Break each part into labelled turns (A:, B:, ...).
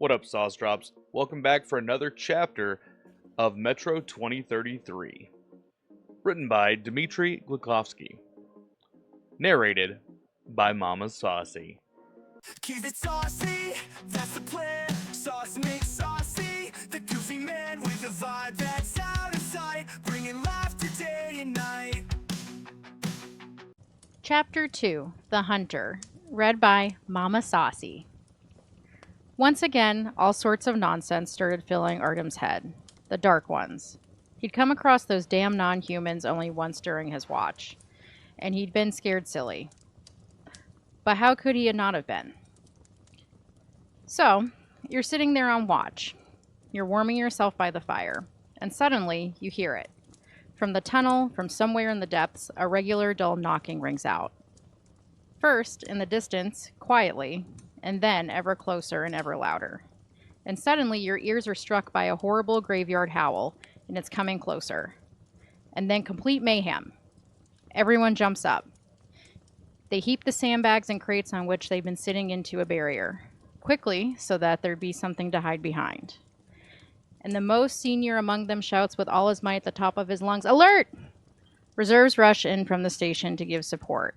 A: What up, Sauce Drops? Welcome back for another chapter of Metro 2033. Written by Dmitry Glukhovsky. Narrated by Mama Saucy.
B: Keep it saucy, that's the plan. Sauce makes saucy, the goofy man with a vibe that's out of sight, bringing laughter day and night.
C: Chapter 2 The Hunter, read by Mama Saucy. Once again, all sorts of nonsense started filling Artem's head. The dark ones. He'd come across those damn non-humans only once during his watch, and he'd been scared silly. But how could he not have been? So, you're sitting there on watch. You're warming yourself by the fire, and suddenly you hear it. From the tunnel, from somewhere in the depths, a regular dull knocking rings out. First, in the distance, quietly, and then ever closer and ever louder. And suddenly your ears are struck by a horrible graveyard howl, and it's coming closer. And then complete mayhem. Everyone jumps up. They heap the sandbags and crates on which they've been sitting into a barrier, quickly so that there'd be something to hide behind. And the most senior among them shouts with all his might at the top of his lungs, "Alert!" Reserves rush in from the station to give support.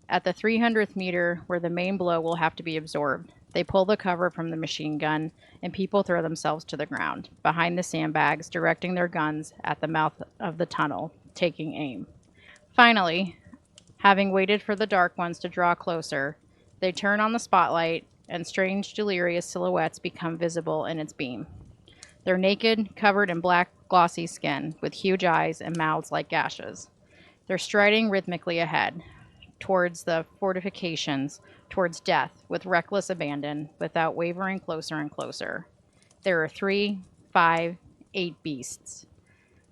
C: At the 300th meter, where the main blow will have to be absorbed, they pull the cover from the machine gun, and people throw themselves to the ground, behind the sandbags, directing their guns at the mouth of the tunnel, taking aim. Finally, having waited for the dark ones to draw closer, they turn on the spotlight, and strange, delirious silhouettes become visible in its beam. They're naked, covered in black, glossy skin, with huge eyes and mouths like gashes. They're striding rhythmically ahead, towards the fortifications, towards death, with reckless abandon, without wavering closer and closer. There are 3, 5, 8 beasts.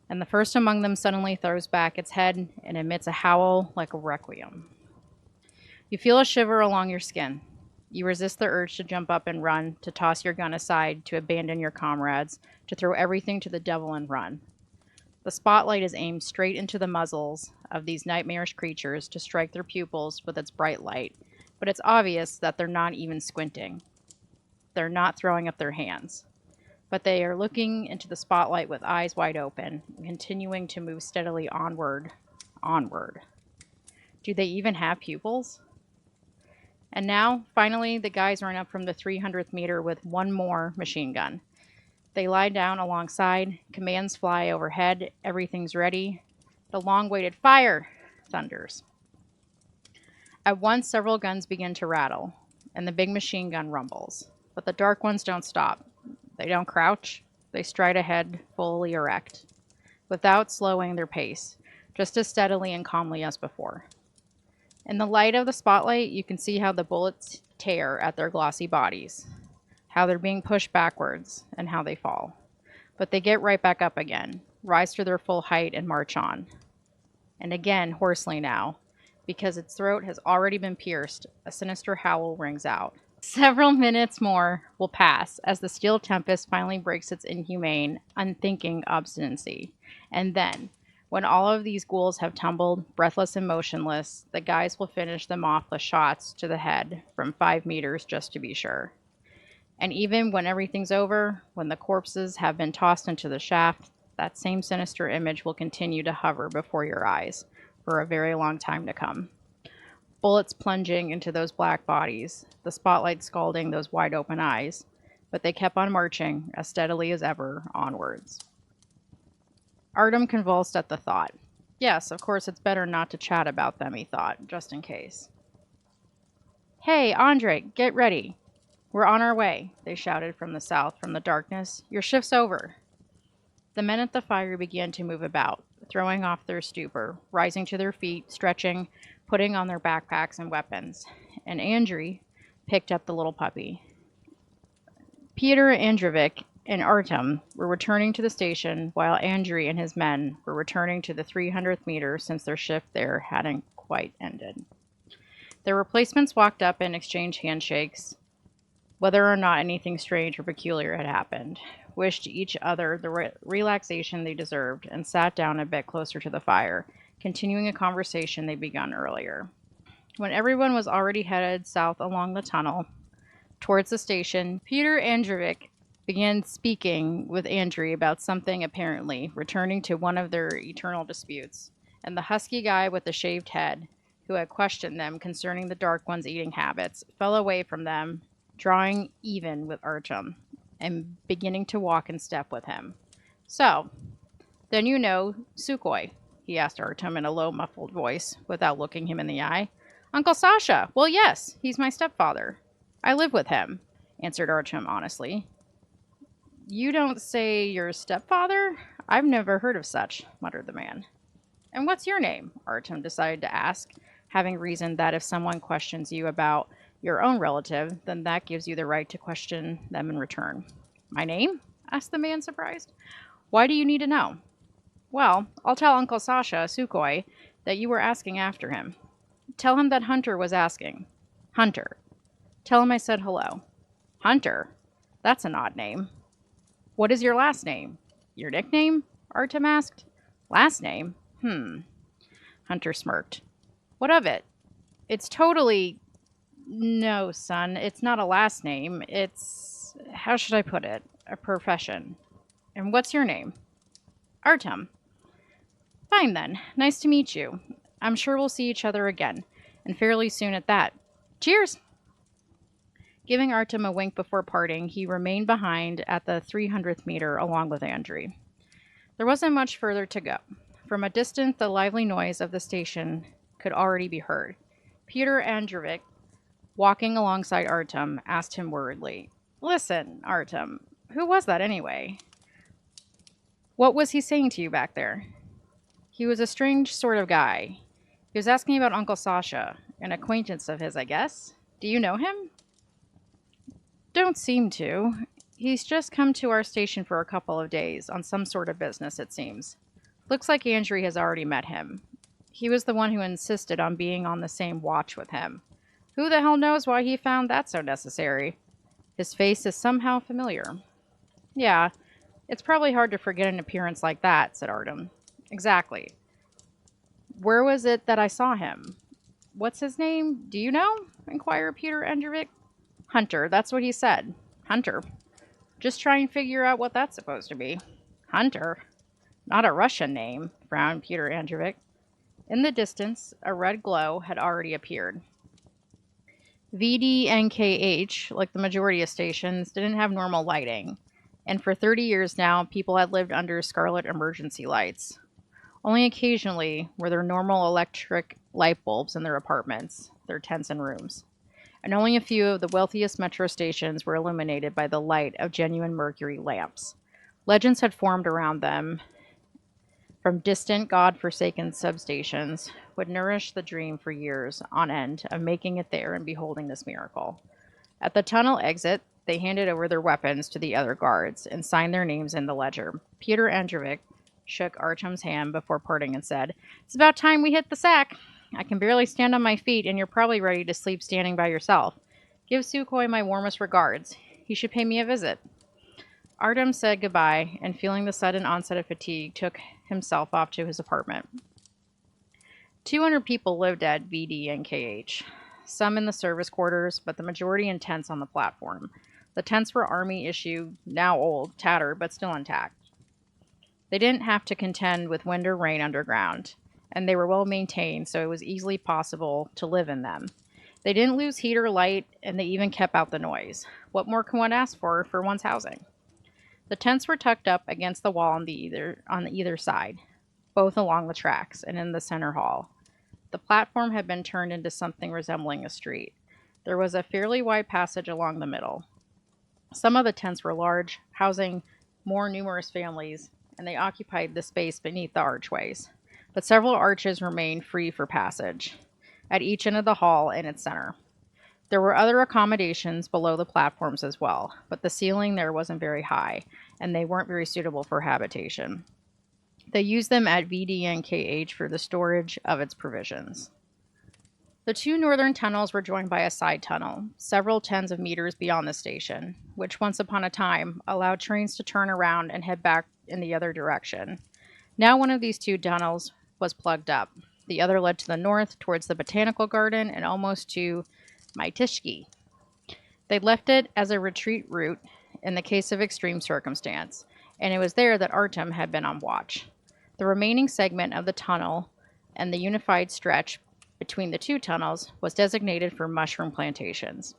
C: And the first among them suddenly throws back its head and emits a howl like a requiem. You feel a shiver along your skin. You resist the urge to jump up and run, to toss your gun aside, to abandon your comrades, to throw everything to the devil and run. The spotlight is aimed straight into the muzzles of these nightmarish creatures to strike their pupils with its bright light, but it's obvious that they're not even squinting. They're not throwing up their hands, but they are looking into the spotlight with eyes wide open, continuing to move steadily onward. Do they even have pupils? And now, finally, the guys run up from the 300th meter with one more machine gun. They lie down alongside, commands fly overhead, everything's ready. The long-awaited fire thunders. At once, several guns begin to rattle, and the big machine gun rumbles. But the dark ones don't stop. They don't crouch. They stride ahead, fully erect, without slowing their pace, just as steadily and calmly as before. In the light of the spotlight, you can see how the bullets tear at their glossy bodies, how they're being pushed backwards, and how they fall. But they get right back up again, rise to their full height, and march on. And again, hoarsely now, because its throat has already been pierced, a sinister howl rings out. Several minutes more will pass as the steel tempest finally breaks its inhumane, unthinking obstinacy. And then, when all of these ghouls have tumbled, breathless and motionless, the guys will finish them off with shots to the head from 5 meters just to be sure. And even when everything's over, when the corpses have been tossed into the shaft, that same sinister image will continue to hover before your eyes for a very long time to come. Bullets plunging into those black bodies, the spotlight scalding those wide open eyes, but they kept on marching as steadily as ever onwards. Artem convulsed at the thought. Yes, of course it's better not to chat about them, he thought, just in case. "Hey, Andre, get ready. We're on our way," they shouted from the south, from the darkness. "Your shift's over." The men at the fire began to move about, throwing off their stupor, rising to their feet, stretching, putting on their backpacks and weapons. And Andrei picked up the little puppy. Peter Andreevich and Artem were returning to the station, while Andrei and his men were returning to the 300th meter since their shift there hadn't quite ended. Their replacements walked up and exchanged handshakes, whether or not anything strange or peculiar had happened, wished each other the relaxation they deserved, and sat down a bit closer to the fire, continuing a conversation they'd begun earlier. When everyone was already headed south along the tunnel, Towards the station, Peter Andreevich began speaking with Andrei about something apparently returning to one of their eternal disputes, and the husky guy with the shaved head, who had questioned them concerning the Dark One's eating habits, fell away from them, drawing even with Artyom, and beginning to walk in step with him. So, then you know Sukhoi, he asked Artyom in a low, muffled voice, without looking him in the eye. Uncle Sasha! Well, yes, he's my stepfather. I live with him, answered Artyom honestly. You don't say your stepfather? I've never heard of such, muttered the man. And what's your name? Artyom decided to ask, having reasoned that if someone questions you about your own relative, then that gives you the right to question them in return. My name? Asked the man, surprised. Why do you need to know? Well, I'll tell Uncle Sasha, Sukhoi, that you were asking after him. Tell him that Hunter was asking. Hunter. Tell him I said hello. Hunter? That's an odd name. What is your last name? Your nickname? Artyom asked. Last name? Hunter smirked. What of it? It's totally... No, son, it's not a last name. It's... How should I put it? A profession. And what's your name? Artyom. Fine then. Nice to meet you. I'm sure we'll see each other again, and fairly soon at that. Cheers! Giving Artyom a wink before parting, he remained behind at the 300th meter along with Andrei. There wasn't much further to go. From a distance, the lively noise of the station could already be heard. Peter Andreevich, walking alongside Artyom, asked him worriedly, Listen, Artyom, who was that anyway? What was he saying to you back there? He was a strange sort of guy. He was asking about Uncle Sasha, an acquaintance of his, I guess. Do you know him? Don't seem to. He's just come to our station for a couple of days, on some sort of business, it seems. Looks like Andrei has already met him. He was the one who insisted on being on the same watch with him. Who the hell knows why he found that so necessary? His face is somehow familiar. Yeah, it's probably hard to forget an appearance like that, said Artyom. Exactly. Where was it that I saw him? What's his name? Do you know? Inquired Peter Andreevich. Hunter, that's what he said. Hunter. Just try and figure out what that's supposed to be. Hunter? Not a Russian name, frowned Peter Andreevich. In the distance, a red glow had already appeared. VDNKH, like the majority of stations, didn't have normal lighting, and for 30 years now, people had lived under scarlet emergency lights. Only occasionally were there normal electric light bulbs in their apartments, their tents and rooms, and only a few of the wealthiest metro stations were illuminated by the light of genuine mercury lamps. Legends had formed around them from distant, god-forsaken substations, would nourish the dream for years on end of making it there and beholding this miracle. At the tunnel exit, they handed over their weapons to the other guards and signed their names in the ledger. Peter Andreevich shook Artyom's hand before parting and said, It's about time we hit the sack. I can barely stand on my feet, and you're probably ready to sleep standing by yourself. Give Sukhoi my warmest regards. He should pay me a visit. Artyom said goodbye, and feeling the sudden onset of fatigue, took himself off to his apartment. 200 people lived at VDNKH, some in the service quarters, but the majority in tents on the platform. The tents were army issue, now old, tattered, but still intact. They didn't have to contend with wind or rain underground, and they were well maintained, so it was easily possible to live in them. They didn't lose heat or light, and they even kept out the noise. What more can one ask for one's housing? The tents were tucked up against the wall on either side, both along the tracks and in the center hall. The platform had been turned into something resembling a street. There was a fairly wide passage along the middle. Some of the tents were large, housing more numerous families, and they occupied the space beneath the archways. But several arches remained free for passage at each end of the hall and its center. There were other accommodations below the platforms as well, but the ceiling there wasn't very high, and they weren't very suitable for habitation. They used them at VDNKH for the storage of its provisions. The two northern tunnels were joined by a side tunnel, several tens of meters beyond the station, which once upon a time allowed trains to turn around and head back in the other direction. Now one of these two tunnels was plugged up. The other led to the north, towards the botanical garden, and almost to Maitishki. They left it as a retreat route in the case of extreme circumstance, and it was there that Artem had been on watch. The remaining segment of the tunnel and the unified stretch between the two tunnels was designated for mushroom plantations.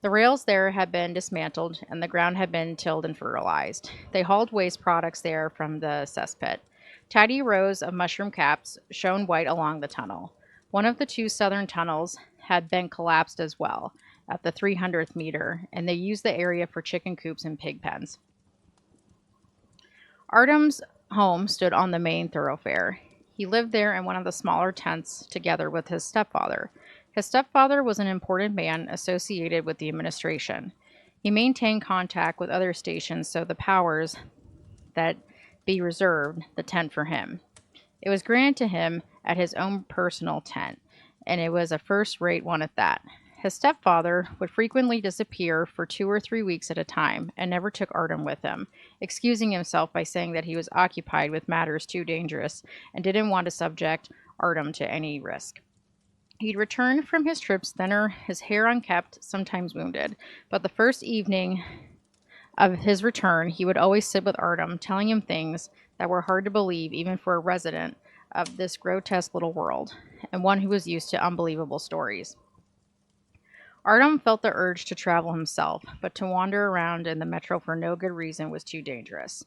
C: The rails there had been dismantled and the ground had been tilled and fertilized. They hauled waste products there from the cesspit. Tidy rows of mushroom caps shone white along the tunnel. One of the two southern tunnels had been collapsed as well at the 300th meter, and they used the area for chicken coops and pig pens. Artem's home stood on the main thoroughfare. He lived there in one of the smaller tents together with his stepfather. His stepfather was an important man associated with the administration. He maintained contact with other stations so the powers that be reserved the tent for him. It was granted to him at his own personal tent, and it was a first-rate one at that. His stepfather would frequently disappear for 2 or 3 weeks at a time and never took Artem with him, excusing himself by saying that he was occupied with matters too dangerous and didn't want to subject Artem to any risk. He'd return from his trips thinner, his hair unkempt, sometimes wounded, but the first evening of his return, he would always sit with Artem, telling him things that were hard to believe even for a resident of this grotesque little world, and one who was used to unbelievable stories. Artem felt the urge to travel himself, but to wander around in the metro for no good reason was too dangerous.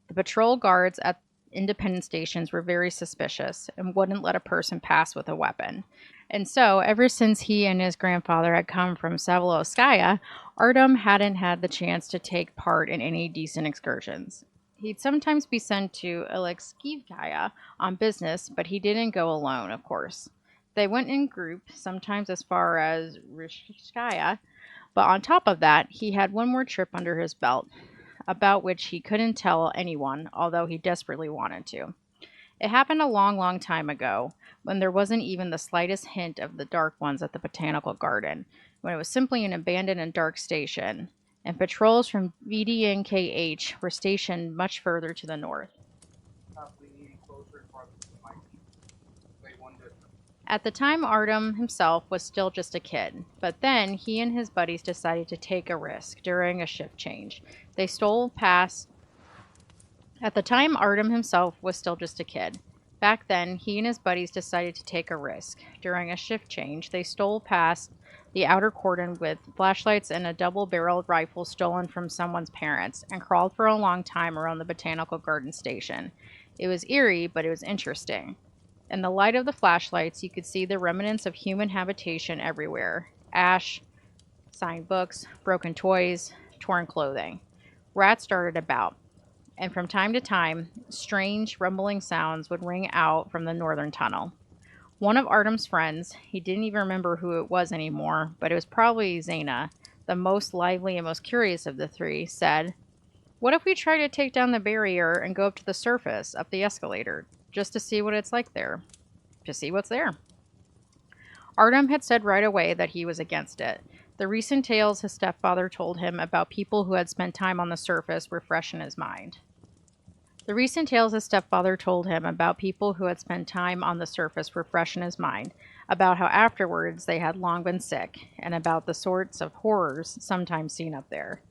C: The patrol guards at independent stations were very suspicious and wouldn't let a person pass with a weapon. And so, ever since he and his grandfather had come from Savelovskaya, Artem hadn't had the chance to take part in any decent excursions. He'd sometimes be sent to Alexeyevskaya on business, but he didn't go alone, of course. They went in groups, sometimes as far as Rishskaya, but on top of that, he had one more trip under his belt, about which he couldn't tell anyone, although he desperately wanted to. It happened a long, long time ago, when there wasn't even the slightest hint of the dark ones at the botanical garden, when it was simply an abandoned and dark station, and patrols from VDNKH were stationed much further to the north. At the time, Artem himself was still just a kid, but then he and his buddies decided to take a risk during a shift change. They stole past. At the time, Artem himself was still just a kid. Back then, he and his buddies decided to take a risk. During a shift change, they stole past the outer cordon with flashlights and a double-barreled rifle stolen from someone's parents and crawled for a long time around the botanical garden station. It was eerie, but it was interesting. In the light of the flashlights, you could see the remnants of human habitation everywhere. Ash, signed books, broken toys, torn clothing. Rats darted about, and from time to time, strange rumbling sounds would ring out from the northern tunnel. One of Artem's friends, he didn't even remember who it was anymore, but it was probably Zena, the most lively and most curious of the three, said, "What if we try to take down the barrier and go up to the surface, up the escalator, just to see what it's like there? To see what's there." Artem had said right away that he was against it. The recent tales his stepfather told him about people who had spent time on the surface were fresh in his mind. About how afterwards they had long been sick, and about the sorts of horrors sometimes seen up there.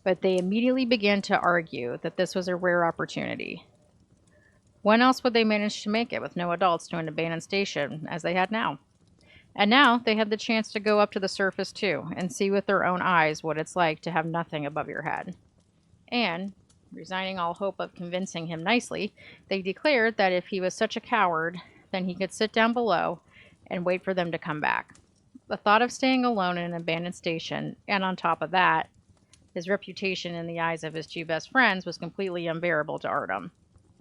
C: But they immediately began to argue that this was a rare opportunity. When else would they manage to make it with no adults to an abandoned station as they had now? And now they had the chance to go up to the surface too and see with their own eyes what it's like to have nothing above your head. And, resigning all hope of convincing him nicely, they declared that if he was such a coward, then he could sit down below and wait for them to come back. The thought of staying alone in an abandoned station, and on top of that, his reputation in the eyes of his two best friends, was completely unbearable to Artem.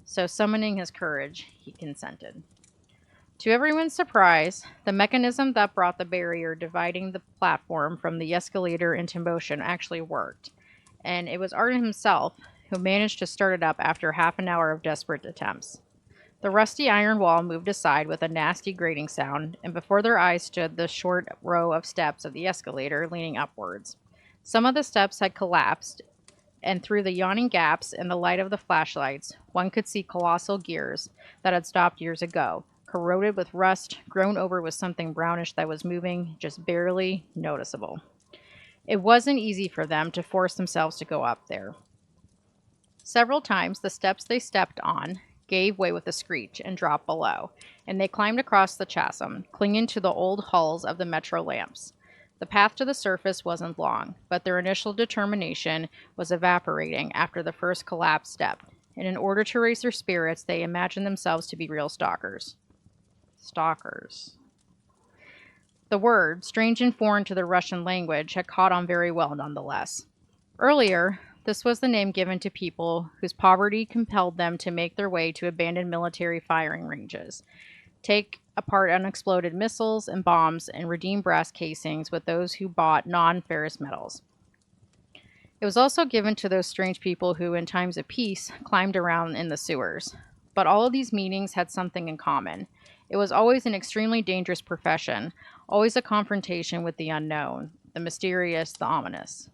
C: So, summoning his courage, he consented. To everyone's surprise, the mechanism that brought the barrier dividing the platform from the escalator into motion actually worked, and it was Artem himself who managed to start it up after half an hour of desperate attempts. The rusty iron wall moved aside with a nasty grating sound, and before their eyes stood the short row of steps of the escalator leaning upwards. Some of the steps had collapsed, and through the yawning gaps in the light of the flashlights, one could see colossal gears that had stopped years ago, corroded with rust, grown over with something brownish that was moving, just barely noticeable. It wasn't easy for them to force themselves to go up there. Several times the steps they stepped on gave way with a screech and dropped below, and they climbed across the chasm, clinging to the old hulls of the metro lamps. The path to the surface wasn't long, but their initial determination was evaporating after the first collapsed step, and in order to raise their spirits, they imagined themselves to be real stalkers. Stalkers. The word, strange and foreign to the Russian language, had caught on very well nonetheless. Earlier, this was the name given to people whose poverty compelled them to make their way to abandoned military firing ranges, take apart unexploded missiles and bombs, and redeem brass casings with those who bought non-ferrous metals. It was also given to those strange people who, in times of peace, climbed around in the sewers. But all of these meanings had something in common. It was always an extremely dangerous profession, always a confrontation with the unknown, the mysterious, the ominous.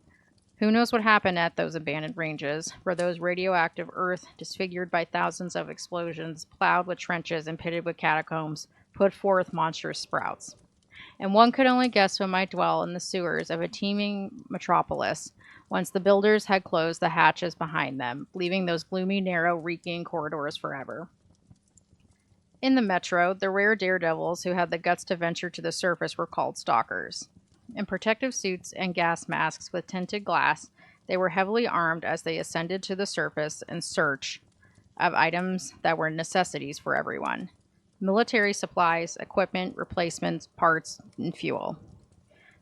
C: Who knows what happened at those abandoned ranges, where those radioactive earth, disfigured by thousands of explosions, plowed with trenches and pitted with catacombs, put forth monstrous sprouts. And one could only guess what might dwell in the sewers of a teeming metropolis, once the builders had closed the hatches behind them, leaving those gloomy, narrow, reeking corridors forever. In the metro, the rare daredevils who had the guts to venture to the surface were called stalkers. In protective suits and gas masks with tinted glass, they were heavily armed as they ascended to the surface in search of items that were necessities for everyone: military supplies, equipment, replacements, parts, and fuel.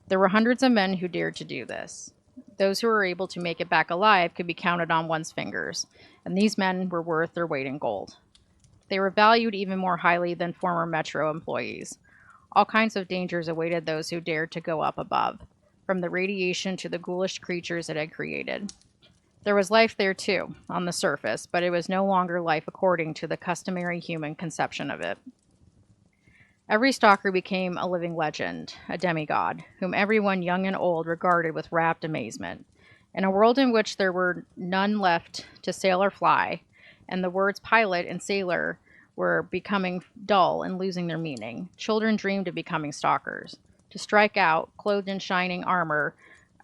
C: There were hundreds of men who dared to do this. Those who were able to make it back alive could be counted on one's fingers, and these men were worth their weight in gold. They were valued even more highly than former Metro employees. All kinds of dangers awaited those who dared to go up above, from the radiation to the ghoulish creatures it had created. There was life there too, on the surface, but it was no longer life according to the customary human conception of it. Every stalker became a living legend, a demigod, whom everyone young and old regarded with rapt amazement. In a world in which there were none left to sail or fly, and the words pilot and sailor were becoming dull and losing their meaning, children dreamed of becoming stalkers. To strike out, clothed in shining armor,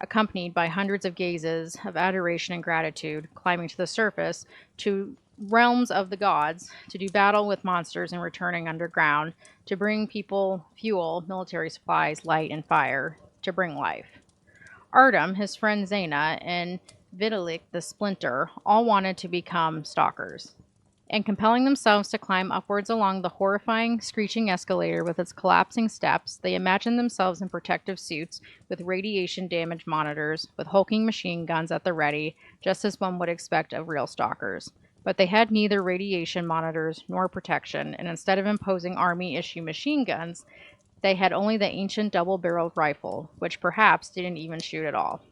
C: accompanied by hundreds of gazes of adoration and gratitude, climbing to the surface, to realms of the gods, to do battle with monsters and returning underground, to bring people fuel, military supplies, light, and fire, to bring life. Artem, his friend Zena, and Vitalik the Splinter all wanted to become stalkers, and compelling themselves to climb upwards along the horrifying, screeching escalator with its collapsing steps, they imagined themselves in protective suits with radiation-damaged monitors, with hulking machine guns at the ready, just as one would expect of real stalkers. But they had neither radiation monitors nor protection, and instead of imposing Army-issue machine guns, they had only the ancient double-barreled rifle, which perhaps didn't even shoot at all.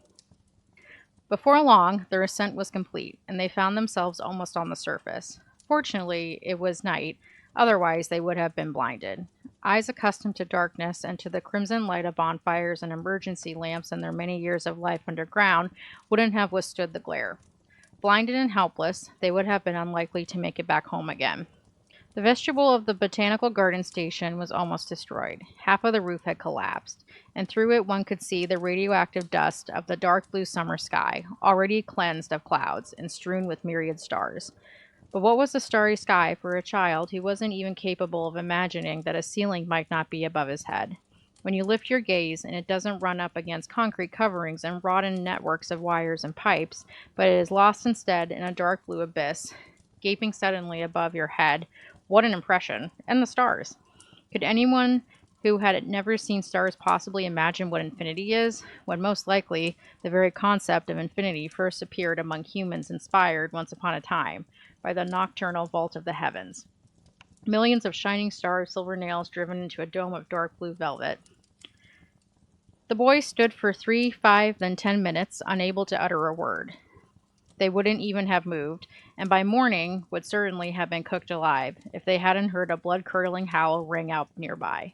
C: Before long, their ascent was complete, and they found themselves almost on the surface. Fortunately, it was night, otherwise they would have been blinded. Eyes accustomed to darkness and to the crimson light of bonfires and emergency lamps in their many years of life underground wouldn't have withstood the glare. Blinded and helpless, they would have been unlikely to make it back home again. The vestibule of the Botanical Garden Station was almost destroyed. Half of the roof had collapsed, and through it one could see the radioactive dust of the dark blue summer sky, already cleansed of clouds and strewn with myriad stars. But what was the starry sky for a child who wasn't even capable of imagining that a ceiling might not be above his head? When you lift your gaze and it doesn't run up against concrete coverings and rotten networks of wires and pipes, but it is lost instead in a dark blue abyss, gaping suddenly above your head, what an impression! And the stars. Could anyone who had never seen stars possibly imagine what infinity is, when most likely the very concept of infinity first appeared among humans inspired, once upon a time, by the nocturnal vault of the heavens? Millions of shining stars, silver nails driven into a dome of dark blue velvet. The boys stood for 3, 5, then 10 minutes, unable to utter a word. They wouldn't even have moved, and by morning would certainly have been cooked alive if they hadn't heard a blood-curdling howl ring out nearby.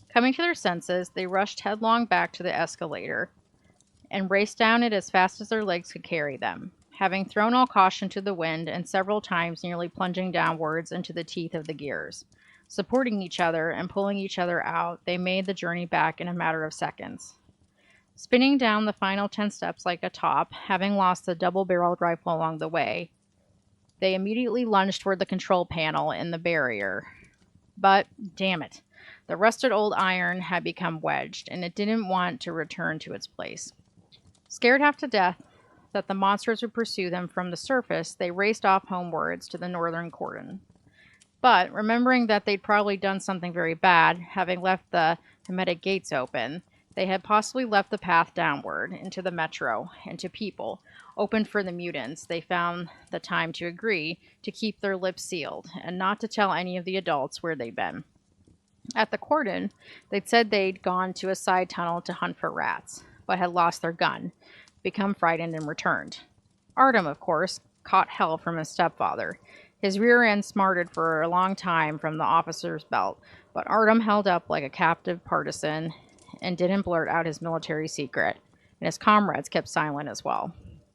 C: Coming to their senses, they rushed headlong back to the escalator and raced down it as fast as their legs could carry them, having thrown all caution to the wind and several times nearly plunging downwards into the teeth of the gears. Supporting each other and pulling each other out, they made the journey back in a matter of seconds. Spinning down the final 10 steps like a top, having lost the double-barreled rifle along the way, they immediately lunged toward the control panel in the barrier. But, damn it, the rusted old iron had become wedged, and it didn't want to return to its place. Scared half to death that the monsters would pursue them from the surface, they raced off homewards to the northern cordon. But, remembering that they'd probably done something very bad, having left the hermetic gates open, they had possibly left the path downward into the metro and to people, open for the mutants. They found the time to agree to keep their lips sealed and not to tell any of the adults where they'd been. At the cordon, they'd said they'd gone to a side tunnel to hunt for rats, but had lost their gun, become frightened, and returned. Artem, of course, caught hell from his stepfather. His rear end smarted for a long time from the officer's belt, but Artem held up like a captive partisan and didn't blurt out his military secret, and his comrades kept silent as well.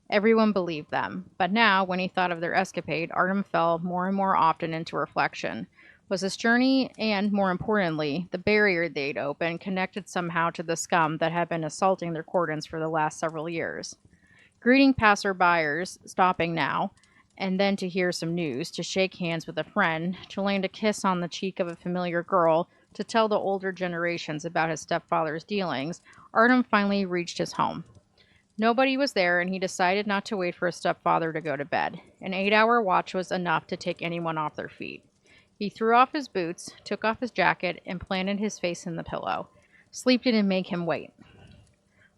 C: Everyone believed them, but now, when he thought of their escapade, Artem fell more and more often into reflection. Was this journey, and more importantly, the barrier they'd opened, connected somehow to the scum that had been assaulting their cordons for the last several years? Greeting passerbyers, stopping now, and then to hear some news, to shake hands with a friend, to land a kiss on the cheek of a familiar girl, to tell the older generations about his stepfather's dealings, Artem finally reached his home. Nobody was there, and he decided not to wait for his stepfather to go to bed. An 8-hour watch was enough to take anyone off their feet. He threw off his boots, took off his jacket, and planted his face in the pillow. Sleep didn't make him wait.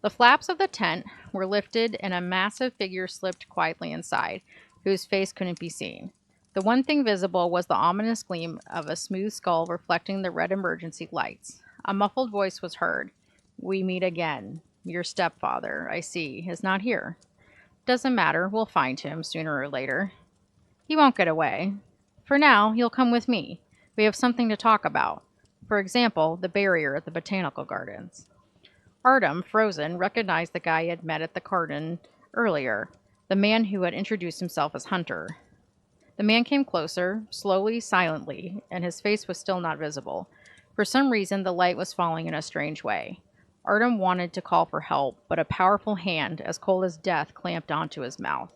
C: The flaps of the tent were lifted, and a massive figure slipped quietly inside, whose face couldn't be seen. The one thing visible was the ominous gleam of a smooth skull reflecting the red emergency lights. A muffled voice was heard. "We meet again. Your stepfather, I see, is not here. Doesn't matter, we'll find him sooner or later. He won't get away. For now, you'll come with me. We have something to talk about. For example, the barrier at the botanical gardens." Artem, frozen, recognized the guy he had met at the garden earlier, the man who had introduced himself as Hunter. The man came closer, slowly, silently, and his face was still not visible. For some reason, the light was falling in a strange way. Artem wanted to call for help, but a powerful hand, as cold as death, clamped onto his mouth.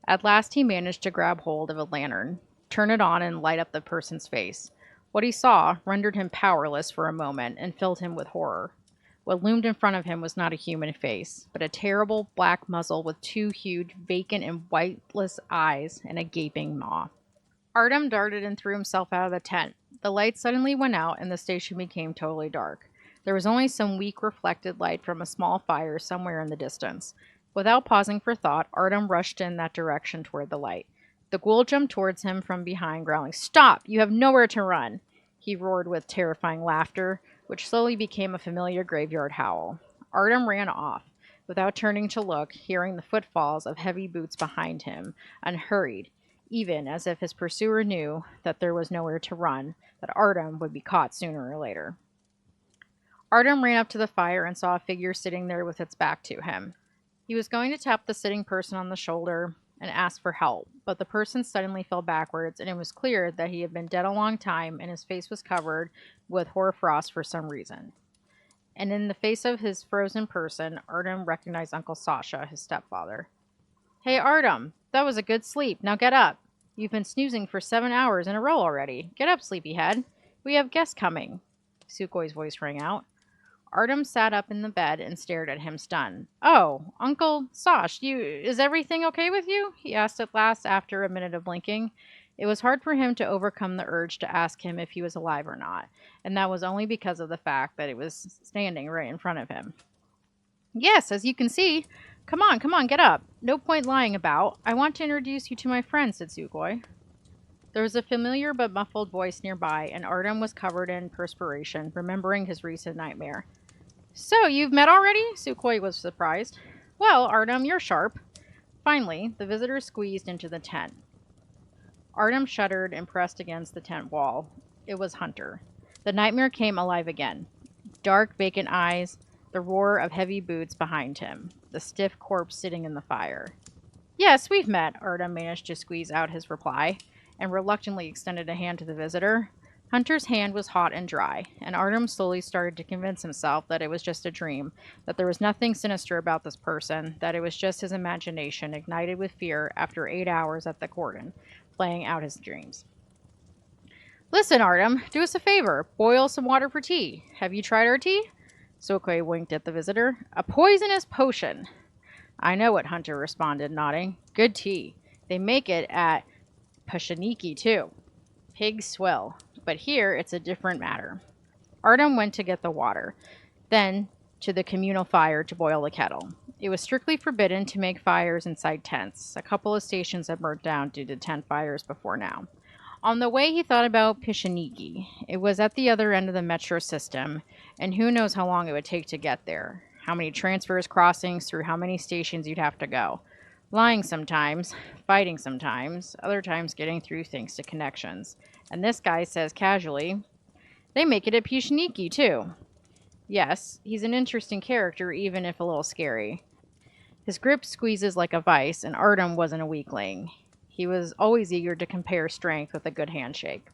C: At last he managed to grab hold of a lantern, turn it on, and light up the person's face. What he saw rendered him powerless for a moment and filled him with horror. What loomed in front of him was not a human face, but a terrible black muzzle with two huge, vacant and whiteless eyes and a gaping maw. Artem darted and threw himself out of the tent. The light suddenly went out and the station became totally dark. There was only some weak reflected light from a small fire somewhere in the distance. Without pausing for thought, Artem rushed in that direction toward the light. The ghoul jumped towards him from behind, growling, "Stop! You have nowhere to run!" He roared with terrifying laughter, which slowly became a familiar graveyard howl. Artem ran off, without turning to look, hearing the footfalls of heavy boots behind him, and hurried, even as if his pursuer knew that there was nowhere to run, that Artem would be caught sooner or later. Artem ran up to the fire and saw a figure sitting there with its back to him. He was going to tap the sitting person on the shoulder and ask for help, but the person suddenly fell backwards, and it was clear that he had been dead a long time, and his face was covered with hoarfrost for some reason. And in the face of his frozen person, Artem recognized Uncle Sasha, his stepfather. "Hey, Artem, that was a good sleep. Now get up. You've been snoozing for 7 hours in a row already. Get up, sleepyhead. We have guests coming," Sukhoi's voice rang out. Artem sat up in the bed and stared at him, stunned. "Oh, Uncle Sash, is everything okay with you?" he asked at last after a minute of blinking. It was hard for him to overcome the urge to ask him if he was alive or not, and that was only because of the fact that it was standing right in front of him. "Yes, as you can see. Come on, get up. No point lying about. I want to introduce you to my friend," said Sukhoi. There was a familiar but muffled voice nearby, and Artem was covered in perspiration, remembering his recent nightmare. "So, you've met already?" Sukhoi was surprised. "Well, Artem, you're sharp." Finally, the visitor squeezed into the tent. Artem shuddered and pressed against the tent wall. It was Hunter. The nightmare came alive again. Dark, vacant eyes, the roar of heavy boots behind him, the stiff corpse sitting in the fire. "Yes, we've met," Artem managed to squeeze out his reply, and reluctantly extended a hand to the visitor. Hunter's hand was hot and dry, and Artem slowly started to convince himself that it was just a dream, that there was nothing sinister about this person, that it was just his imagination ignited with fear after 8 hours at the cordon, playing out his dreams. Listen, Artem, do us a favor. Boil some water for tea. Have you tried our tea? Sukhoi winked at the visitor. A poisonous potion. I know it, Hunter responded, nodding. Good tea. They make it at Pashaniki, too. Pig swill. But here it's a different matter. Artem went to get the water, then to the communal fire to boil the kettle. It was strictly forbidden to make fires inside tents. A couple of stations had burnt down due to tent fires before now. On the way, he thought about Pishaniki. It was at the other end of the metro system, and who knows how long it would take to get there. How many transfers, crossings, through how many stations you'd have to go. Lying sometimes, fighting sometimes, other times getting through thanks to connections. And this guy says casually, they make it at Pishaniki, too. Yes, he's an interesting character, even if a little scary. His grip squeezes like a vice, and Artem wasn't a weakling. He was always eager to compare strength with a good handshake.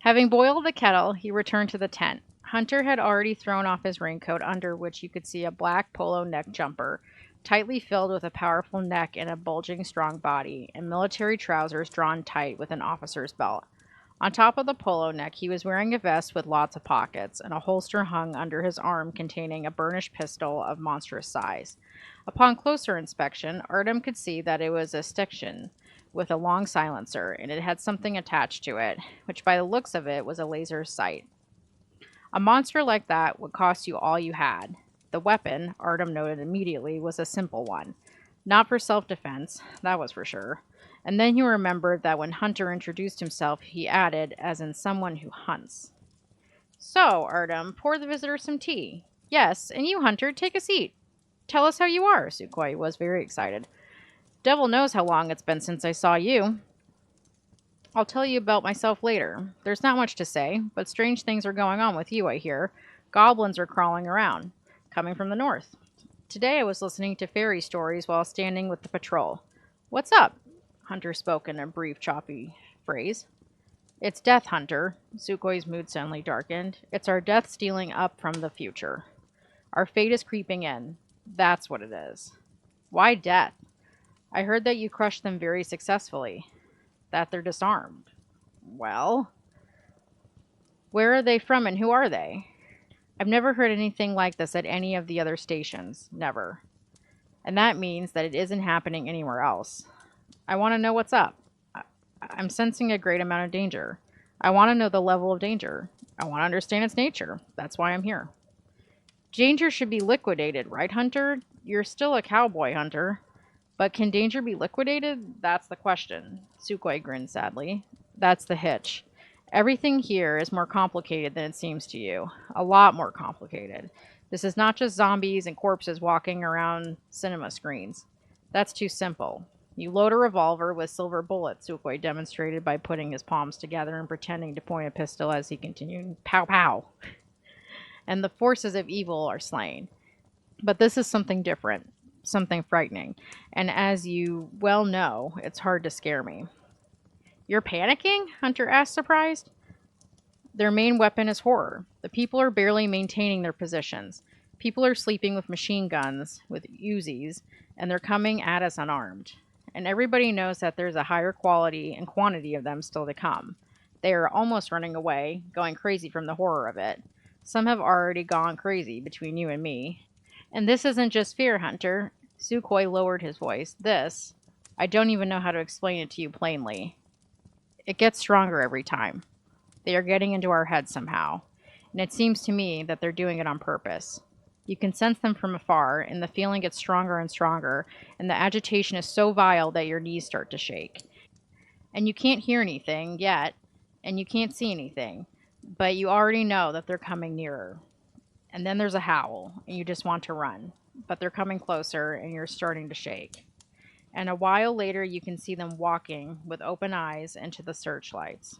C: Having boiled the kettle, he returned to the tent. Hunter had already thrown off his raincoat, under which you could see a black polo neck jumper, tightly filled with a powerful neck and a bulging, strong body, and military trousers drawn tight with an officer's belt. On top of the polo neck, he was wearing a vest with lots of pockets, and a holster hung under his arm containing a burnished pistol of monstrous size. Upon closer inspection, Artem could see that it was a Stiction with a long silencer, and it had something attached to it, which by the looks of it was a laser sight. A monster like that would cost you all you had. The weapon, Artem noted immediately, was a simple one. Not for self-defense, that was for sure. And then he remembered that when Hunter introduced himself, he added, as in someone who hunts. So, Artem, pour the visitor some tea. Yes, and you, Hunter, take a seat. Tell us how you are, Sukhoi was very excited. Devil knows how long it's been since I saw you. I'll tell you about myself later. There's not much to say, but strange things are going on with you, I hear. Goblins are crawling around, coming from the north. Today I was listening to fairy stories while standing with the patrol. What's up? Hunter spoke in a brief, choppy phrase. It's death, Hunter. Sukhoi's mood suddenly darkened. It's our death stealing up from the future. Our fate is creeping in. That's what it is. Why death? I heard that you crushed them very successfully. That they're disarmed. Well? Where are they from and who are they? I've never heard anything like this at any of the other stations. Never. And that means that it isn't happening anywhere else. I want to know what's up. I'm sensing a great amount of danger. I want to know the level of danger. I want to understand its nature. That's why I'm here. Danger should be liquidated, right, Hunter? You're still a cowboy, Hunter. But can danger be liquidated? That's the question. Sukhoi grinned sadly. That's the hitch. Everything here is more complicated than it seems to you. A lot more complicated. This is not just zombies and corpses walking around cinema screens. That's too simple. You load a revolver with silver bullets, Sukhoi demonstrated by putting his palms together and pretending to point a pistol as he continued, pow pow. And the forces of evil are slain. But this is something different, something frightening. And as you well know, it's hard to scare me. You're panicking? Hunter asked, surprised. Their main weapon is horror. The people are barely maintaining their positions. People are sleeping with machine guns, with Uzis, and they're coming at us unarmed. And everybody knows that there's a higher quality and quantity of them still to come. They are almost running away, going crazy from the horror of it. Some have already gone crazy between you and me. And this isn't just fear, Hunter. Sukhoi lowered his voice. This, I don't even know how to explain it to you plainly. It gets stronger every time. They are getting into our heads somehow. And it seems to me that they're doing it on purpose. You can sense them from afar, and the feeling gets stronger and stronger, and the agitation is so vile that your knees start to shake. And you can't hear anything yet, and you can't see anything, but you already know that they're coming nearer. And then there's a howl, and you just want to run, but they're coming closer, and you're starting to shake. And a while later, you can see them walking with open eyes into the searchlights.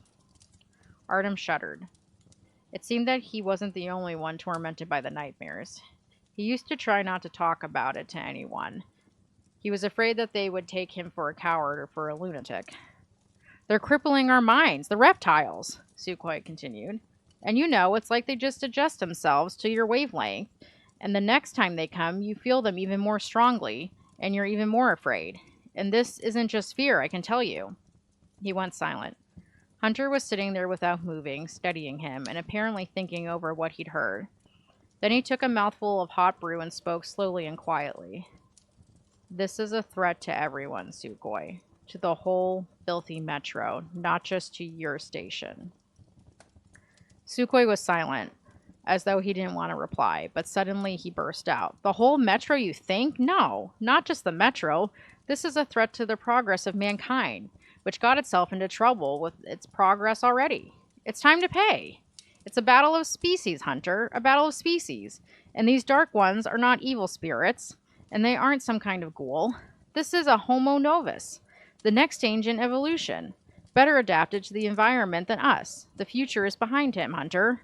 C: Artem shuddered. It seemed that he wasn't the only one tormented by the nightmares. He used to try not to talk about it to anyone. He was afraid that they would take him for a coward or for a lunatic. They're crippling our minds, the reptiles, Sukhoi continued. And it's like they just adjust themselves to your wavelength, and the next time they come, you feel them even more strongly, and you're even more afraid. And this isn't just fear, I can tell you. He went silent. Hunter was sitting there without moving, studying him, and apparently thinking over what he'd heard. Then he took a mouthful of hot brew and spoke slowly and quietly. This is a threat to everyone, Sukhoi. To the whole filthy metro, not just to your station. Sukhoi was silent, as though he didn't want to reply, but suddenly he burst out. The whole metro, you think? No, not just the metro. This is a threat to the progress of mankind, which got itself into trouble with its progress already. It's time to pay. It's a battle of species, Hunter, a battle of species. And these dark ones are not evil spirits, and they aren't some kind of ghoul. This is a homo novus, the next stage in evolution, better adapted to the environment than us. The future is behind him, Hunter.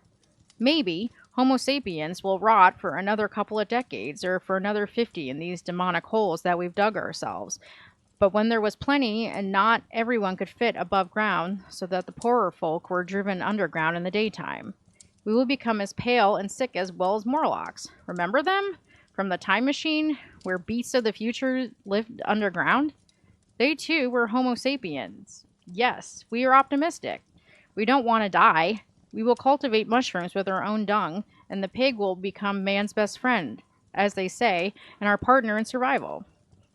C: Maybe Homo sapiens will rot for another couple of decades or for another 50 in these demonic holes that we've dug ourselves. But when there was plenty and not everyone could fit above ground, so that the poorer folk were driven underground in the daytime, we will become as pale and sick as well as Morlocks. Remember them? From the time machine, where beasts of the future lived underground? They too were Homo sapiens. Yes, we are optimistic. We don't want to die. We will cultivate mushrooms with our own dung, and the pig will become man's best friend, as they say, and our partner in survival.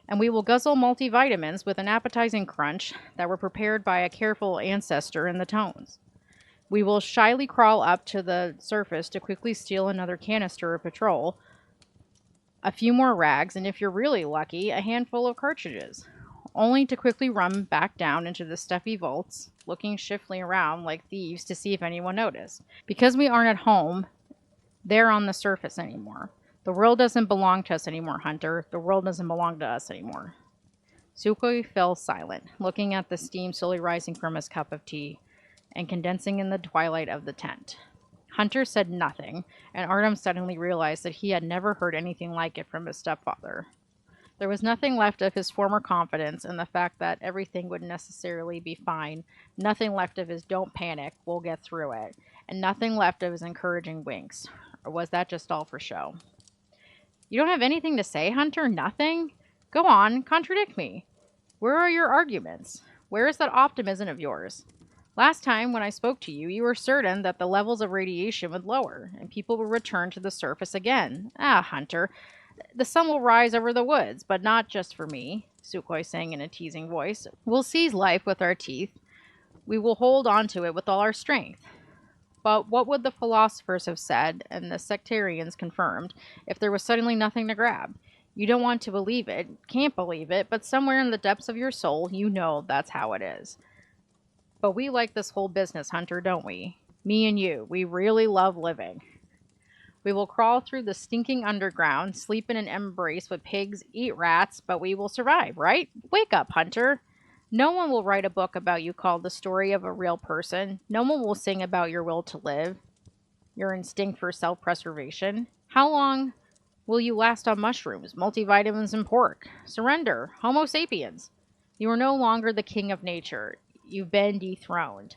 C: And we will guzzle multivitamins with an appetizing crunch that were prepared by a careful ancestor in the tones. We will shyly crawl up to the surface to quickly steal another canister of petrol, a few more rags, and if you're really lucky, a handful of cartridges, only to quickly run back down into the stuffy vaults, looking shiftily around like thieves to see if anyone noticed. Because we aren't at home there on the surface anymore. The world doesn't belong to us anymore, Hunter. The world doesn't belong to us anymore. Sukhoi fell silent, looking at the steam slowly rising from his cup of tea and condensing in the twilight of the tent. Hunter said nothing, and Artem suddenly realized that he had never heard anything like it from his stepfather. There was nothing left of his former confidence in the fact that everything would necessarily be fine, nothing left of his don't panic, we'll get through it, and nothing left of his encouraging winks. Or was that just all for show? You don't have anything to say, Hunter? Nothing? Go on, contradict me. Where are your arguments? Where is that optimism of yours? Last time, when I spoke to you, you were certain that the levels of radiation would lower, and people would return to the surface again. Ah, Hunter, the sun will rise over the woods, but not just for me, Sukhoi sang in a teasing voice. We'll seize life with our teeth. We will hold on to it with all our strength. But what would the philosophers have said, and the sectarians confirmed, if there was suddenly nothing to grab? You don't want to believe it, can't believe it, but somewhere in the depths of your soul, you know that's how it is. But we like this whole business, Hunter, don't we? Me and you, we really love living. We will crawl through the stinking underground, sleep in an embrace with pigs, eat rats, but we will survive, right? Wake up, Hunter. No one will write a book about you called The Story of a Real Person. No one will sing about your will to live, your instinct for self-preservation. How long will you last on mushrooms, multivitamins, and pork? Surrender, Homo sapiens. You are no longer the king of nature. You've been dethroned.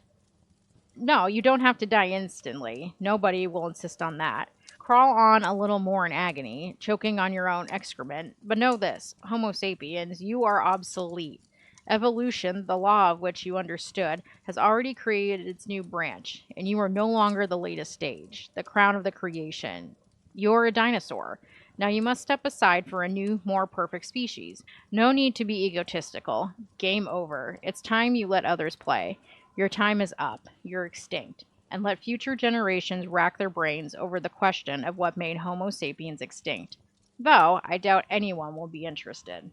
C: No, you don't have to die instantly. Nobody will insist on that. Crawl on a little more in agony, choking on your own excrement. But know this, Homo sapiens, you are obsolete. Evolution, the law of which you understood, has already created its new branch, and you are no longer the latest stage, the crown of the creation. You're a dinosaur. Now you must step aside for a new, more perfect species. No need to be egotistical. Game over. It's time you let others play. Your time is up. You're extinct. And let future generations rack their brains over the question of what made Homo sapiens extinct. Though I doubt anyone will be interested.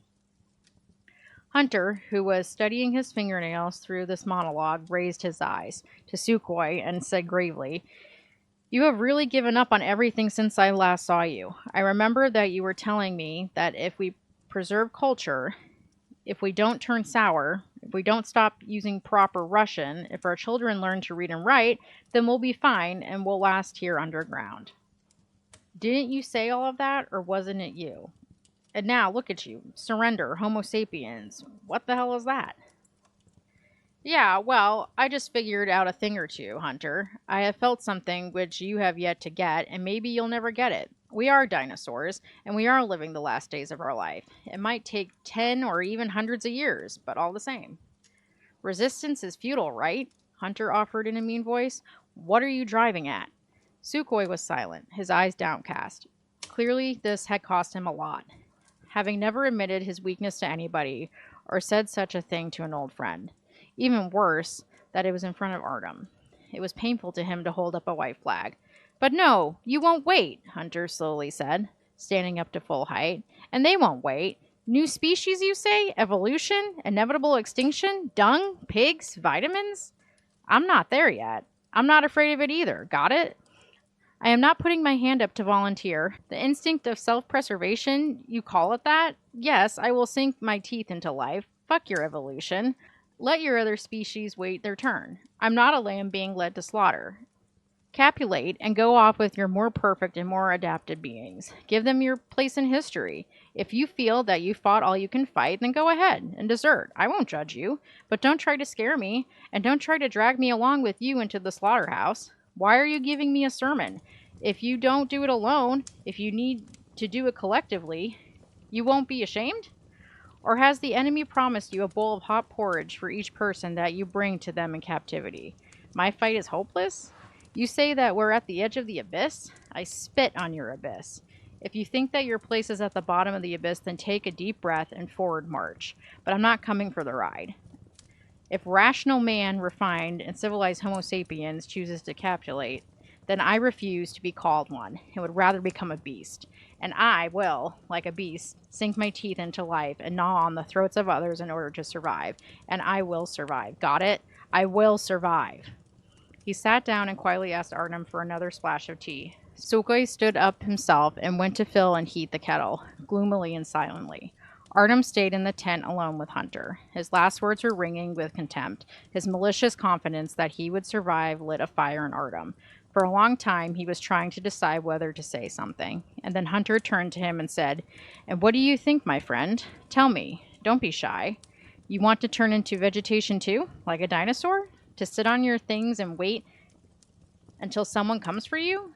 C: Hunter, who was studying his fingernails through this monologue, raised his eyes to Sukhoi and said gravely, "You have really given up on everything since I last saw you. I remember that you were telling me that if we preserve culture, if we don't turn sour, if we don't stop using proper Russian, if our children learn to read and write, then we'll be fine and we'll last here underground. Didn't you say all of that, or wasn't it you? And now, look at you. Surrender, Homo sapiens. What the hell is that?" Yeah, well, I just figured out a thing or two, Hunter. I have felt something which you have yet to get, and maybe you'll never get it. We are dinosaurs, and we are living the last days of our life. It might take 10 or even hundreds of years, but all the same. Resistance is futile, right? Hunter offered in a mean voice. What are you driving at? Sukhoi was silent, his eyes downcast. Clearly, this had cost him a lot. Having never admitted his weakness to anybody or said such a thing to an old friend. Even worse, that it was in front of Artem. It was painful to him to hold up a white flag. But no, you won't wait, Hunter slowly said, standing up to full height. And they won't wait. New species, you say? Evolution? Inevitable extinction? Dung? Pigs? Vitamins? I'm not there yet. I'm not afraid of it either. Got it? I am not putting my hand up to volunteer. The instinct of self preservation, you call it that? Yes, I will sink my teeth into life. Fuck your evolution. Let your other species wait their turn. I'm not a lamb being led to slaughter. Capulate and go off with your more perfect and more adapted beings. Give them your place in history. If you feel that you fought all you can fight, then go ahead and desert. I won't judge you, but don't try to scare me, and don't try to drag me along with you into the slaughterhouse. Why are you giving me a sermon? If you don't do it alone, if you need to do it collectively, you won't be ashamed? Or has the enemy promised you a bowl of hot porridge for each person that you bring to them in captivity? My fight is hopeless? You say that we're at the edge of the abyss? I spit on your abyss. If you think that your place is at the bottom of the abyss, then take a deep breath and forward march. But I'm not coming for the ride. If rational man, refined, and civilized Homo sapiens chooses to capitulate, then I refuse to be called one and would rather become a beast. And I will, like a beast, sink my teeth into life and gnaw on the throats of others in order to survive. And I will survive. Got it? I will survive. He sat down and quietly asked Artem for another splash of tea. Sukhoi stood up himself and went to fill and heat the kettle, gloomily and silently. Artem stayed in the tent alone with Hunter. His last words were ringing with contempt. His malicious confidence that he would survive lit a fire in Artem. For a long time, he was trying to decide whether to say something. And then Hunter turned to him and said, "And what do you think, my friend? Tell me. Don't be shy. You want to turn into vegetation too, like a dinosaur? To sit on your things and wait until someone comes for you?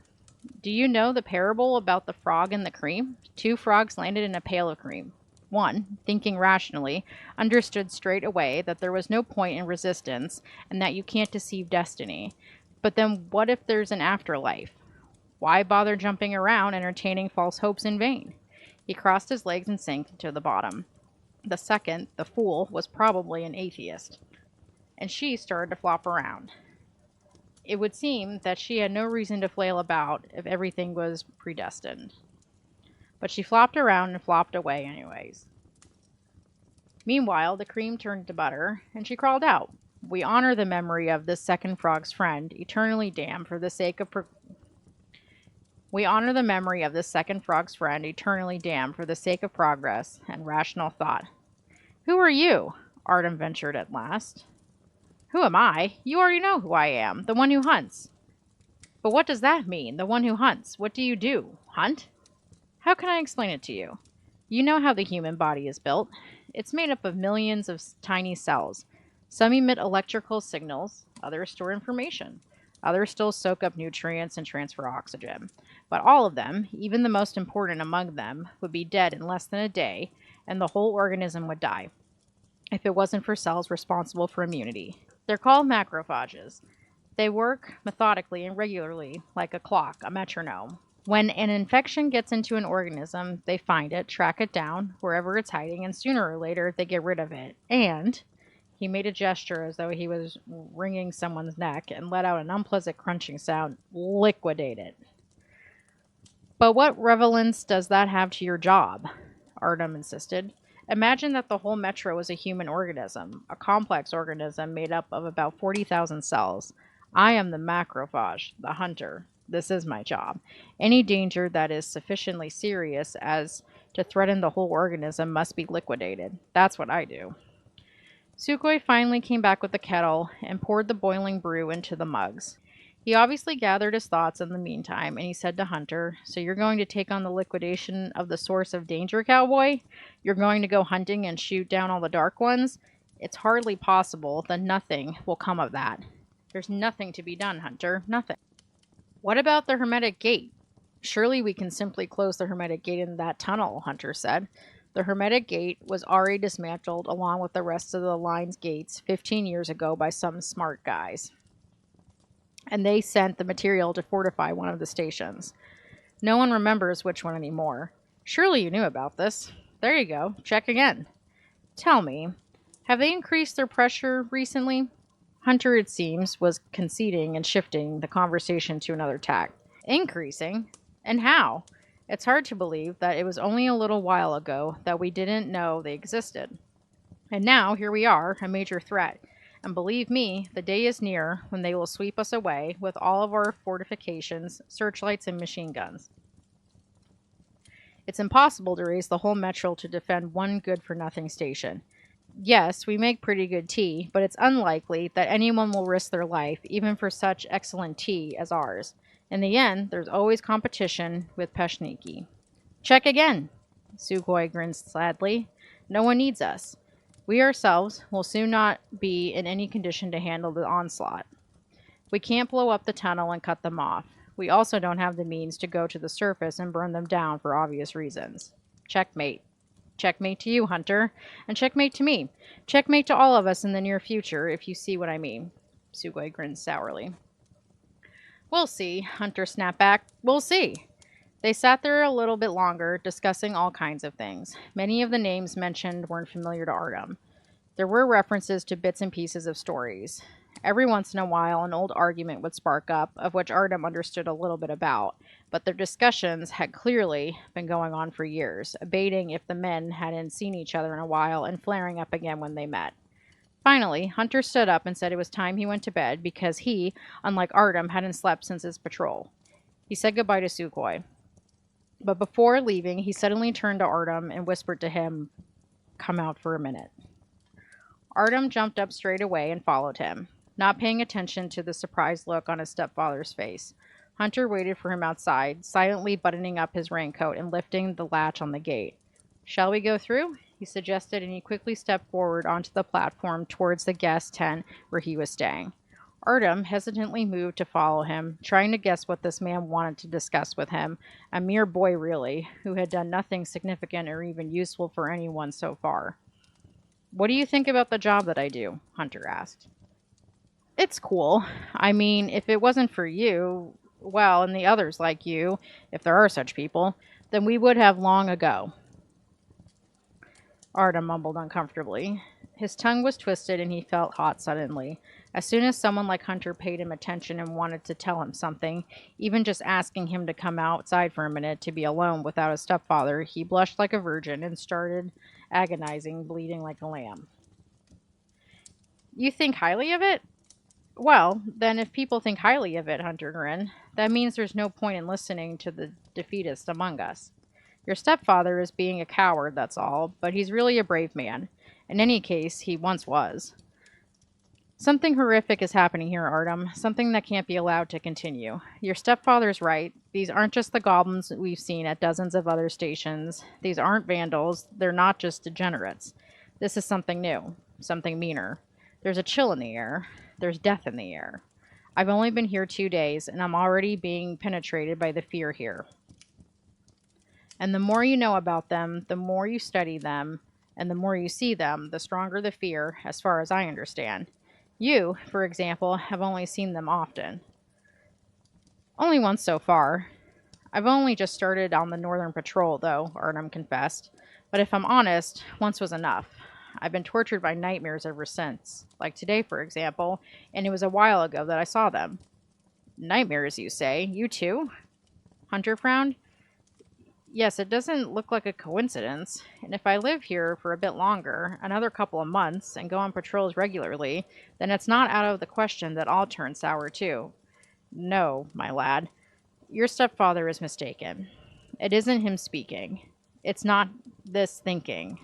C: Do you know the parable about the frog and the cream? Two frogs landed in a pail of cream. One, thinking rationally, understood straight away that there was no point in resistance and that you can't deceive destiny. But then what if there's an afterlife? Why bother jumping around entertaining false hopes in vain? He crossed his legs and sank to the bottom. The second, the fool, was probably an atheist, and she started to flop around. It would seem that she had no reason to flail about if everything was predestined. But she flopped around and flopped away anyways. Meanwhile, the cream turned to butter, and she crawled out. We honor the memory of this second frog's friend, eternally damned for the sake of We honor the memory of this second frog's friend, eternally damned for the sake of progress and rational thought. Who are you? Artem ventured at last. Who am I? You already know who I am, the one who hunts. But what does that mean, the one who hunts? What do you do? Hunt? How can I explain it to you? You know how the human body is built. It's made up of millions of tiny cells. Some emit electrical signals, others store information. Others still soak up nutrients and transfer oxygen. But all of them, even the most important among them, would be dead in less than a day, and the whole organism would die if it wasn't for cells responsible for immunity. They're called macrophages. They work methodically and regularly, like a clock, a metronome. When an infection gets into an organism, they find it, track it down, wherever it's hiding, and sooner or later they get rid of it. And he made a gesture as though he was wringing someone's neck and let out an unpleasant crunching sound. Liquidate it. But what relevance does that have to your job? Artem insisted. Imagine that the whole metro is a human organism, a complex organism made up of about 40,000 cells. I am the macrophage, the hunter. This is my job. Any danger that is sufficiently serious as to threaten the whole organism must be liquidated. That's what I do. Sukhoi finally came back with the kettle and poured the boiling brew into the mugs. He obviously gathered his thoughts in the meantime, and he said to Hunter, "So you're going to take on the liquidation of the source of danger, cowboy? You're going to go hunting and shoot down all the dark ones? It's hardly possible that nothing will come of that. There's nothing to be done, Hunter. Nothing. What about the hermetic gate? Surely we can simply close the hermetic gate in that tunnel, Hunter said. The hermetic gate was already dismantled along with the rest of the line's gates 15 years ago by some smart guys. And they sent the material to fortify one of the stations. No one remembers which one anymore. Surely you knew about this. There you go. Check again. Tell me, have they increased their pressure recently? Hunter, it seems, was conceding and shifting the conversation to another tack. Increasing? And how? It's hard to believe that it was only a little while ago that we didn't know they existed. And now, here we are, a major threat. And believe me, the day is near when they will sweep us away with all of our fortifications, searchlights, and machine guns. It's impossible to raise the whole metro to defend one good-for-nothing station. Yes, we make pretty good tea, but it's unlikely that anyone will risk their life even for such excellent tea as ours. In the end, there's always competition with Peshniki. Check again. Sukhoi grinned sadly. No one needs us. We ourselves will soon not be in any condition to handle the onslaught. We can't blow up the tunnel and cut them off. We also don't have the means to go to the surface and burn them down for obvious reasons. Checkmate. Checkmate to you, Hunter, and checkmate to me. Checkmate to all of us in the near future, if you see what I mean. Sukhoi grinned sourly. We'll see, Hunter snapped back. We'll see. They sat there a little bit longer, discussing all kinds of things. Many of the names mentioned weren't familiar to Artem. There were references to bits and pieces of stories. Every once in a while, an old argument would spark up, of which Artem understood a little bit about, but their discussions had clearly been going on for years, abating if the men hadn't seen each other in a while and flaring up again when they met. Finally, Hunter stood up and said it was time he went to bed because he, unlike Artem, hadn't slept since his patrol. He said goodbye to Sukhoi. But before leaving, he suddenly turned to Artem and whispered to him, "Come out for a minute." Artem jumped up straight away and followed him, not paying attention to the surprised look on his stepfather's face. Hunter waited for him outside, silently buttoning up his raincoat and lifting the latch on the gate. "Shall we go through?" he suggested, and he quickly stepped forward onto the platform towards the guest tent where he was staying. Artem hesitantly moved to follow him, trying to guess what this man wanted to discuss with him, a mere boy really, who had done nothing significant or even useful for anyone so far. "What do you think about the job that I do?" Hunter asked. "It's cool. I mean, if it wasn't for you, well, and the others like you, if there are such people, then we would have long ago." Artem mumbled uncomfortably. His tongue was twisted and he felt hot suddenly. As soon as someone like Hunter paid him attention and wanted to tell him something, even just asking him to come outside for a minute to be alone without his stepfather, he blushed like a virgin and started agonizing, bleeding like a lamb. "You think highly of it?" "Well, then if people think highly of it," Hunter grinned, "that means there's no point in listening to the defeatist among us. Your stepfather is being a coward, that's all, but he's really a brave man. In any case, he once was. Something horrific is happening here, Artem, something that can't be allowed to continue. Your stepfather's right. These aren't just the goblins we've seen at dozens of other stations. These aren't vandals. They're not just degenerates. This is something new, something meaner. There's a chill in the air. There's death in the air. I've only been here 2 days, and I'm already being penetrated by the fear here. And the more you know about them, the more you study them, and the more you see them, the stronger the fear, as far as I understand. You, for example, have only seen them often." "Only once so far. I've only just started on the Northern Patrol, though," Artem confessed. "But if I'm honest, once was enough. I've been tortured by nightmares ever since. Like today, for example, and it was a while ago that I saw them." "Nightmares, you say? You too?" Hunter frowned. "Yes, it doesn't look like a coincidence. And if I live here for a bit longer, another couple of months, and go on patrols regularly, then it's not out of the question that I'll turn sour too. No, my lad, your stepfather is mistaken. It isn't him speaking. It's not this thinking.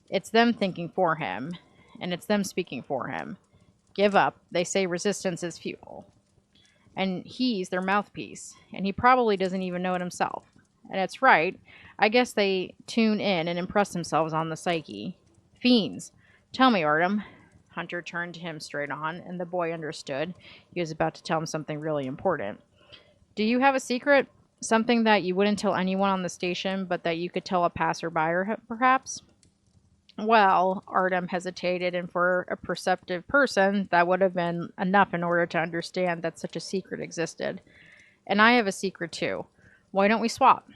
C: It's them thinking for him, and it's them speaking for him. Give up. They say resistance is futile. And he's their mouthpiece, and he probably doesn't even know it himself. And it's right. I guess they tune in and impress themselves on the psyche. Fiends. Tell me, Artem. Hunter turned to him straight on, and the boy understood. He was about to tell him something really important. Do you have a secret? Something that you wouldn't tell anyone on the station, but that you could tell a passerby, perhaps? Well, Artem hesitated, and for a perceptive person, that would have been enough in order to understand that such a secret existed. And I have a secret too. Why don't we swap?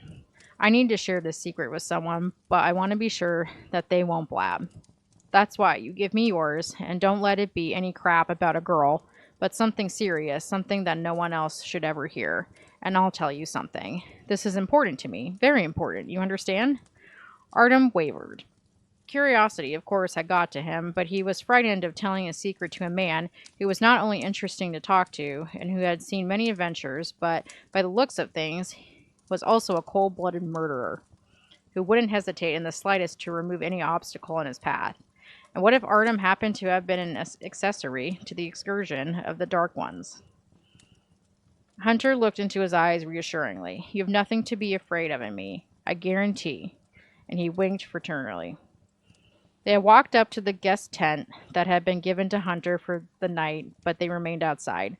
C: I need to share this secret with someone, but I want to be sure that they won't blab. That's why you give me yours, and don't let it be any crap about a girl, but something serious, something that no one else should ever hear. And I'll tell you something. This is important to me, very important, you understand? Artem wavered. Curiosity, of course, had got to him, but he was frightened of telling a secret to a man who was not only interesting to talk to, and who had seen many adventures, but, by the looks of things, was also a cold-blooded murderer, who wouldn't hesitate in the slightest to remove any obstacle in his path. And what if Artem happened to have been an accessory to the excursion of the Dark Ones? Hunter looked into his eyes reassuringly. You have nothing to be afraid of in me, I guarantee. And he winked fraternally. They had walked up to the guest tent that had been given to Hunter for the night, but they remained outside.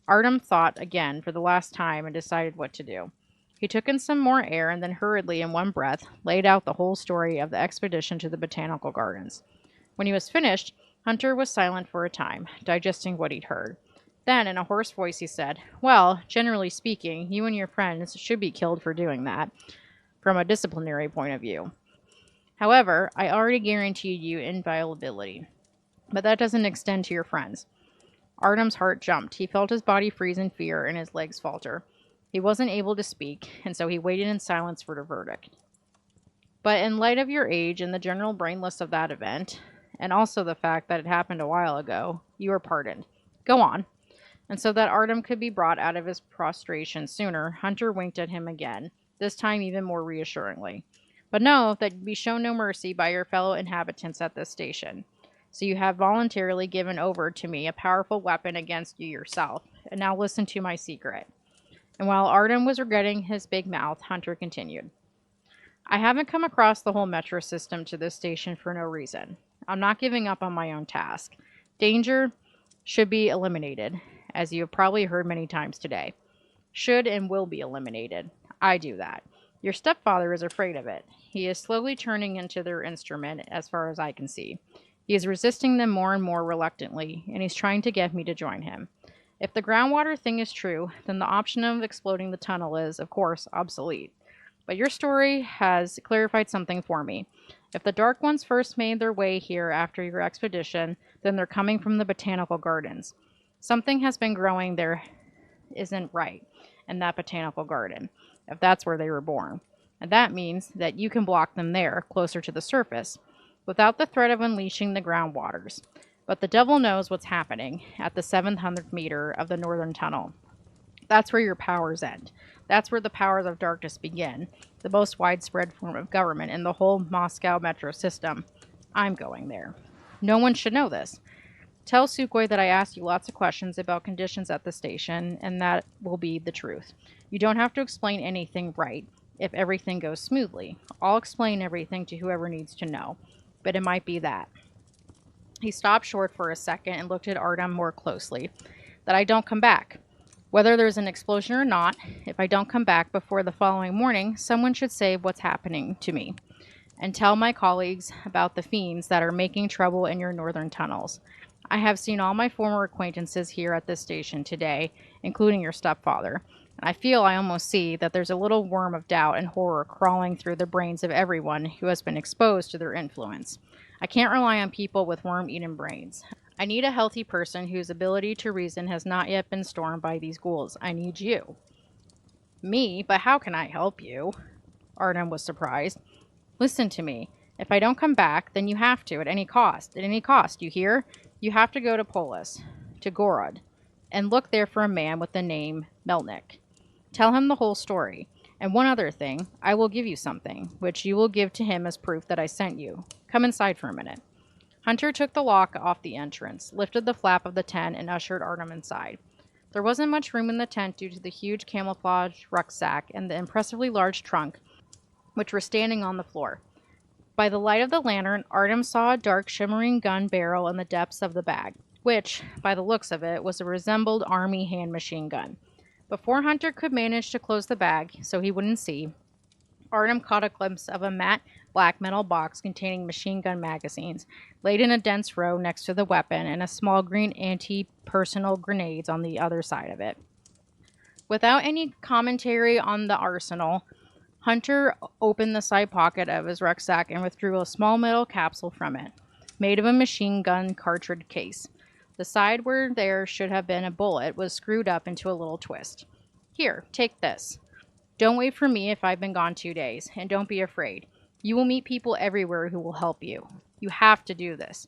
C: Artem thought again for the last time and decided what to do. He took in some more air and then hurriedly, in one breath, laid out the whole story of the expedition to the botanical gardens. When he was finished, Hunter was silent for a time, digesting what he'd heard. Then, in a hoarse voice, he said, Well, generally speaking, you and your friends should be killed for doing that, from a disciplinary point of view. However, I already guaranteed you inviolability. But that doesn't extend to your friends. Artem's heart jumped. He felt his body freeze in fear and his legs falter. He wasn't able to speak, and so he waited in silence for the verdict. But in light of your age and the general brainless of that event, and also the fact that it happened a while ago, you are pardoned. Go on. And so that Artem could be brought out of his prostration sooner, Hunter winked at him again, this time even more reassuringly. But know that you be shown no mercy by your fellow inhabitants at this station. So you have voluntarily given over to me a powerful weapon against you yourself. And now listen to my secret. And while Artem was regretting his big mouth, Hunter continued. I haven't come across the whole metro system to this station for no reason. I'm not giving up on my own task. Danger should be eliminated, as you have probably heard many times today. Should and will be eliminated. I do that. Your stepfather is afraid of it. He is slowly turning into their instrument, as far as I can see. He is resisting them more and more reluctantly, and he's trying to get me to join him. If the groundwater thing is true, then the option of exploding the tunnel is, of course, obsolete. But your story has clarified something for me. If the Dark Ones first made their way here after your expedition, then they're coming from the botanical gardens. Something has been growing there isn't right in that botanical garden, if that's where they were born. And that means that you can block them there, closer to the surface, without the threat of unleashing the groundwaters. But the devil knows what's happening at the 700th meter of the northern tunnel. That's where your powers end. That's where the powers of darkness begin, the most widespread form of government in the whole Moscow metro system. I'm going there. No one should know this. Tell Sukhoi that I asked you lots of questions about conditions at the station, and that will be the truth. You don't have to explain anything right if everything goes smoothly. I'll explain everything to whoever needs to know, but it might be that. He stopped short for a second and looked at Artem more closely. That I don't come back. Whether there's an explosion or not, if I don't come back before the following morning, someone should say what's happening to me. And tell my colleagues about the fiends that are making trouble in your northern tunnels. I have seen all my former acquaintances here at this station today, including your stepfather. And I feel I almost see that there's a little worm of doubt and horror crawling through the brains of everyone who has been exposed to their influence. I can't rely on people with worm-eaten brains. I need a healthy person whose ability to reason has not yet been stormed by these ghouls. I need you. Me? But how can I help you? Artem was surprised. Listen to me. If I don't come back, then you have to, at any cost. At any cost, you hear? You have to go to Polis, to Gorod, and look there for a man with the name Melnik. Tell him the whole story. And one other thing, I will give you something, which you will give to him as proof that I sent you. Come inside for a minute. Hunter took the lock off the entrance, lifted the flap of the tent, and ushered Artem inside. There wasn't much room in the tent due to the huge camouflage rucksack and the impressively large trunk, which were standing on the floor. By the light of the lantern, Artem saw a dark shimmering gun barrel in the depths of the bag, which, by the looks of it, was a resembled army hand machine gun. Before Hunter could manage to close the bag so he wouldn't see, Artem caught a glimpse of a matte black metal box containing machine gun magazines, laid in a dense row next to the weapon, and a small green anti-personnel grenades on the other side of it. Without any commentary on the arsenal, Hunter opened the side pocket of his rucksack and withdrew a small metal capsule from it, made of a machine gun cartridge case. The side where there should have been a bullet was screwed up into a little twist. Here, take this. Don't wait for me if I've been gone 2 days, and don't be afraid. You will meet people everywhere who will help you. You have to do this.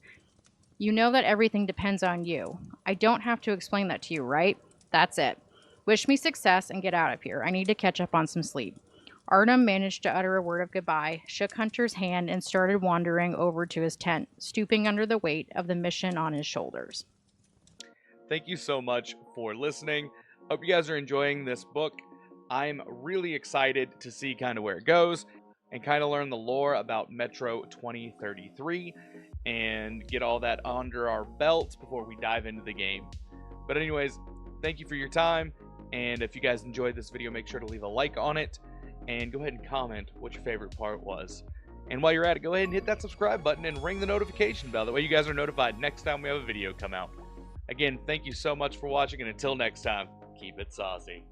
C: You know that everything depends on you. I don't have to explain that to you, right? That's it. Wish me success and get out of here. I need to catch up on some sleep. Artem managed to utter a word of goodbye, shook Hunter's hand, and started wandering over to his tent, stooping under the weight of the mission on his shoulders.
A: Thank you so much for listening. Hope you guys are enjoying this book. I'm really excited to see kind of where it goes and kind of learn the lore about Metro 2033 and get all that under our belts before we dive into the game. But anyways, thank you for your time, and if you guys enjoyed this video, make sure to leave a like on it and go ahead and comment what your favorite part was. And while you're at it, go ahead and hit that subscribe button and ring the notification bell. That way you guys are notified next time we have a video come out. Again, thank you so much for watching, and until next time, keep it saucy.